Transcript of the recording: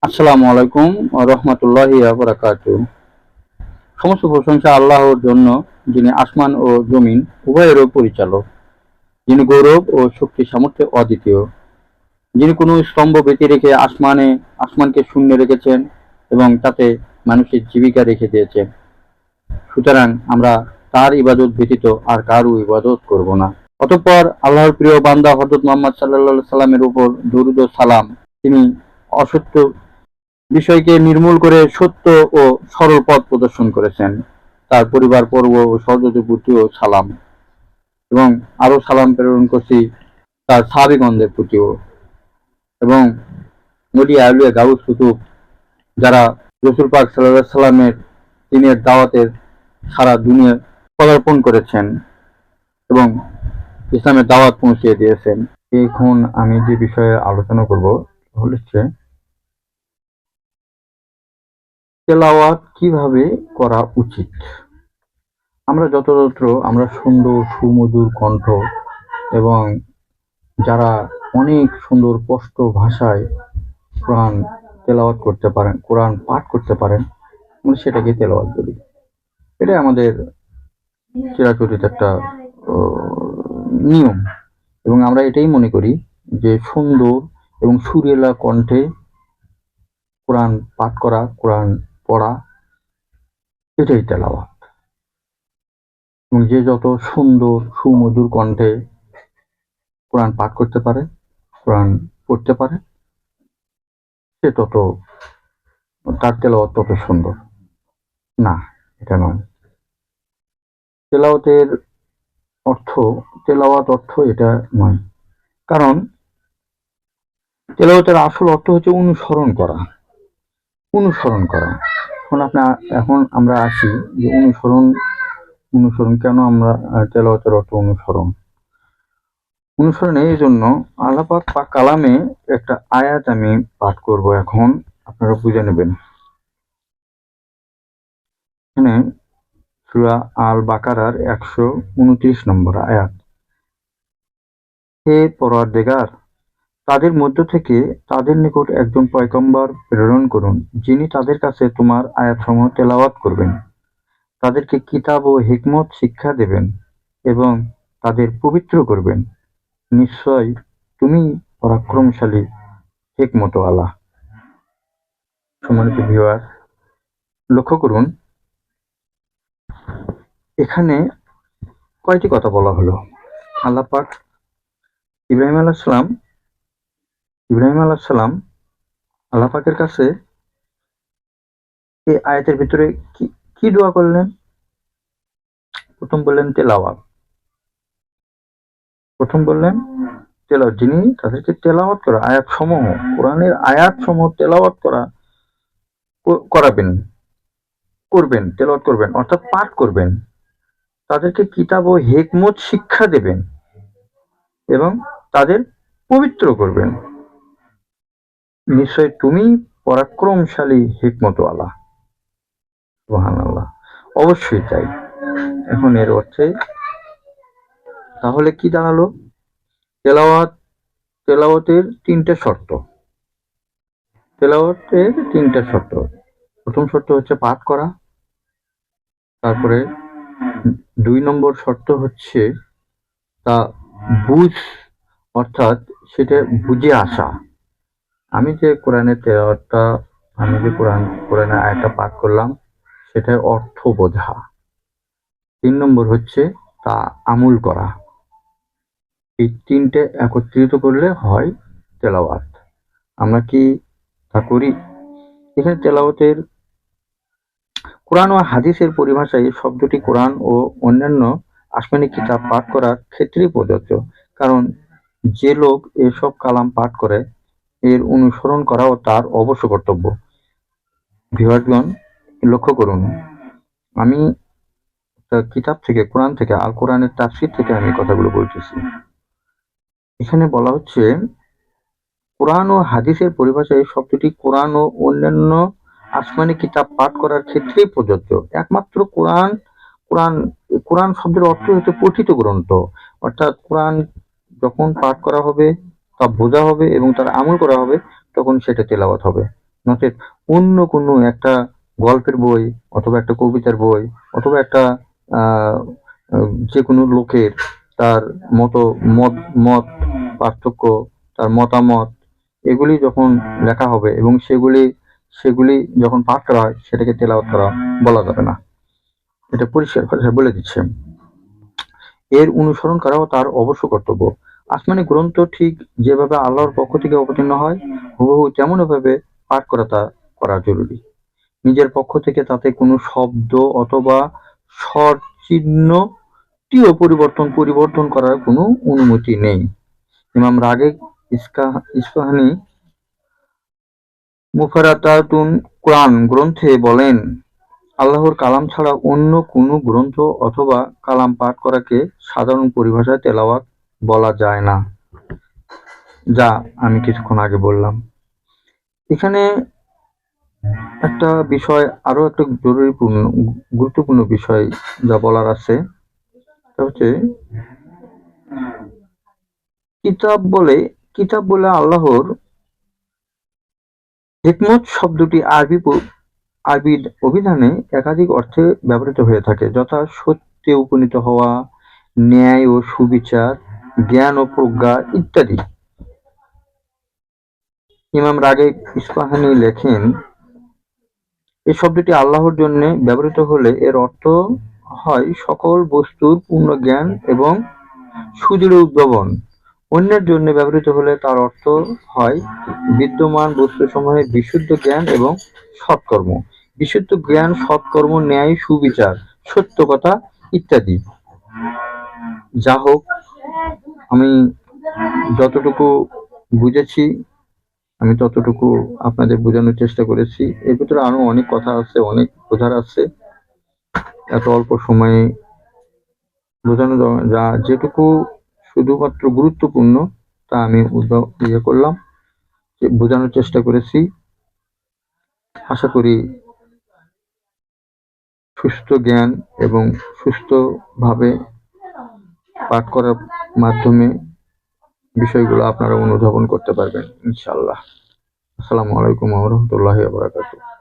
আসসালামু আলাইকুম ওয়া রাহমাতুল্লাহি ওয়া বারাকাতুহু। সমস্ত প্রশংসা আল্লাহর জন্য, যিনি আসমান ও জমিন উভয়েরও পরিচালক, যিনি গৌরব ও শক্তি সামর্থ্যে অদ্বিতীয়, যিনি কোনো স্তম্ভ ব্যতি রেখে আসমানকে শূন্য রেখেছেন এবং তাতে মানুষের জীবিকা রেখে দিয়েছেন। সুতরাং আমরা তার ইবাদত ব্যতীত আর কারও ইবাদত করব না। অতঃপর আল্লাহর প্রিয় বান্দা হযরত মুহাম্মদ সাল্লাল্লাহু আলাইহি সাল্লামের উপর দরুদ ও সালাম। তিনি অসত্য বিষয়কে নির্মূল করে সত্য ও সরল পথ প্রদর্শন করেছেন। তার পরিবার পর্ব ও সহযোগীদের প্রতিও সালাম, এবং আরো সালাম প্রেরণ করছি তার সাহাবীগণদের প্রতিও, এবং নবী আউলিয়া গাউস কুতুব যারা রাসূল পাক সাল্লাল্লাহু আলাইহি সাল্লামের দ্বীনের দাওয়াতের সারা দুনিয়া পদার্পণ করেছেন এবং ইসলামের দাওয়াত পৌঁছিয়ে দিয়েছেন। এখন আমি যে বিষয়ে আলোচনা করব হচ্ছে তেলাওয়াত কিভাবে করা উচিত। আমরা যত্র আমরা সুন্দর সুমধুর কণ্ঠ এবং যারা অনেক সুন্দর স্পষ্ট ভাষায় কোরআন তেলাওয়াত করতে পারেন, কোরআন পাঠ করতে পারেন, আমরা সেটাকে তেলাওয়াত বলি। এটা আমাদের চিরাচরিত একটা নিয়ম, এবং আমরা এটাই মনে করি যে সুন্দর এবং সুরেলা কণ্ঠে কোরআন পাঠ করা, কোরআন পড়া, এটাই তেলাওয়াত। এবং যে যত সুন্দর সুমধুর কণ্ঠে কোরআন পাঠ করতে পারে, কোরআন পড়তে পারে, সে তত তার তেলাওয়াত তত সুন্দর। না, এটা নয়। তেলাওয়াত অর্থ এটা নয়, কারণ তেলাওয়াতের আসল অর্থ হচ্ছে অনুসরণ করা। এখন আমরা আসি যে অনুসরণ কেন আমরা তেলাওয়াতের অর্থ অনুসরণ এই জন্য আল্লাহ পাক কালামে একটা আয়াত আমি পাঠ করব, এখন আপনারা বুঝে নেবেন। এখানে সূরা আল বাকারার 129 নম্বর আয়াত। হে পরওয়ারদিগার, তাদের মধ্য থেকে তাদের নিকট একজন পয়গম্বর প্রেরণ করুন, যিনি তাদের কাছে তোমার আয়াতসমূহ তেলাওয়াত করবেন, তাদেরকে কিতাব ও হিকমত শিক্ষা দেবেন এবং তাদের পবিত্র করবেন। নিশ্চয় তুমি পরাক্রমশালী, হিকমতওয়ালা। সম্মানিত ভিউয়ার, লক্ষ্য করুন এখানে কয়টি কথা বলা হলো। আল্লাহ পাক ইব্রাহিম আলাইহিস সালাম আল্লাহ পাকের কাছে এই আয়াতের ভিতরে কি দোয়া করলেন? প্রথম বললেন তেলাওয়াত। যিনি তাদেরকে তেলাওয়াত করা আয়াতসমূহ, কোরআনের আয়াতসমূহ তেলাওয়াত করবেন, অর্থাৎ পাঠ করবেন, তাদেরকে কিতাব ও হিকমত শিক্ষা দেবেন এবং তাদের পবিত্র করবেন। নিশ্চয় তুমি পরাক্রমশালী, হিকমতওয়ালা। সুবহানাল্লাহ। অবশ্যই তাই। এখন এর অর্থে তাহলে কি দাঁড়ালো? তেলাওয়াতের তিনটা শর্ত। প্রথম শর্ত হচ্ছে পাঠ করা। তারপরে 2 নম্বর শর্ত হচ্ছে তা বুঝ, অর্থাৎ সেটা বুঝে আসা। আমি যে কোরআনের আয়াতটা পাঠ করলাম, সেটার অর্থ বোঝা। 3 নম্বর হচ্ছে তা আমল করা। এই তিনটে একত্রিত করলে হয় তেলাওয়াত। আমরা কি তা করি? এখানে তেলাওয়াতের কোরআন ও হাদিসের পরিভাষায় শব্দটি কোরআন ও অন্যান্য আসমানি কিতাব পাঠ করার ক্ষেত্রেই প্রযোজ্য, কারণ যে লোক এসব কালাম পাঠ করে এর অনুসরণ করাও তার অবশ্য কর্তব্য। ভিউয়ারগণ, লক্ষ্য করুন, আমি কিতাব থেকে, কোরআন থেকে, আল কোরআনের তাফসীর থেকে আমি কথাগুলো বলতেছি। এখানে বলা হচ্ছে কোরআন ও হাদিসের পরিভাষায় শব্দটি কোরআন ও অন্যান্য আসমানি কিতাব পাঠ করার ক্ষেত্রেই প্রযোজ্য। একমাত্র কোরআন শব্দের অর্থ হচ্ছে পঠিত গ্রন্থ, অর্থাৎ কোরআন যখন পাঠ করা হবে, তা বোঝা হবে এবং তার আমল করা হবে, তখন সেটা তেলাওয়াত হবে। নচেৎ অন্য কোনো একটা গল্পের বই অথবা একটা কবিতার বই অথবা একটা আহ, যে কোনো লোকের তার মত মত মত পার্থক্য, তার মতামত, এগুলি যখন লেখা হবে এবং সেগুলি সেগুলি যখন পাঠ করা হয় সেটাকে তেলাওয়াত করা বলা যাবে না। এটা পরিষ্কার কথা বলে দিচ্ছে। এর অনুসরণ করাও তার অবশ্য কর্তব্য। আসমানি গ্রন্থ ঠিক যেভাবে আল্লাহর পক্ষ থেকে অবতীর্ণ হয় হুবহু তেমনভাবে পাঠ করা জরুরি। নিজের পক্ষ থেকে তাতে কোনো শব্দ অথবা স্বর চিহ্নটিও পরিবর্তন করার কোনো অনুমতি নেই। ইমাম রাগিব ইস্পাহানি মুফারাতাতুন কুরআন গ্রন্থে বলেন, আল্লাহর কালাম ছাড়া অন্য কোনো গ্রন্থ অথবা কালাম পাঠ করাকে সাধারণ পরিভাষায় তেলাওয়াত বলা যায় না, যা আমি কিছুক্ষণ আগে বললাম। এখানে একটা বিষয়, আরো একটা গুরুত্বপূর্ণ বিষয় যা বলার আছে, তা হচ্ছে কিতাব বলে আল্লাহর হিকমত শব্দটি আরবি অভিধানে একাধিক অর্থে ব্যবহৃত হয়ে থাকে, যথা সত্যে উপনীত হওয়া, ন্যায় ও সুবিচার, জ্ঞান ও প্রজ্ঞা ইত্যাদি। ইমাম রাগিব ইস্পাহানি লেখেন, এই শব্দটি আল্লাহর জন্য ব্যবহৃত হলে এর অর্থ হয় সকল বস্তুর পূর্ণ জ্ঞান এবং সুদৃঢ় উদ্ভাবন। অন্যের জন্য ব্যবহৃত হলে তার অর্থ হয় বিদ্যমান বস্তুসমূহের বিশুদ্ধ জ্ঞান এবং সৎকর্ম। বিশুদ্ধ জ্ঞান, সৎকর্ম, ন্যায়, সুবিচার, সত্য কথা ইত্যাদি। যা হোক, আমি যতটুকু বুঝেছি আমি ততটুকু আপনাদের বোঝানোর চেষ্টা করেছি। এর ভিতরে আরো অনেক কথা আছে, অনেক বোঝার আছে। এত অল্প সময়ে বোঝানো যা যেটুকু শুধুমাত্র গুরুত্বপূর্ণ তা আমি করলাম, বোঝানোর চেষ্টা করেছি। আশা করি সুস্থ জ্ঞান এবং সুস্থভাবে পাঠ করার মাধ্যমে বিষয়গুলো আপনারা অনুধাবন করতে পারবেন ইনশাআল্লাহ। আসসালামু আলাইকুম ওয়া রাহমাতুল্লাহি ওয়া বারাকাতুহু।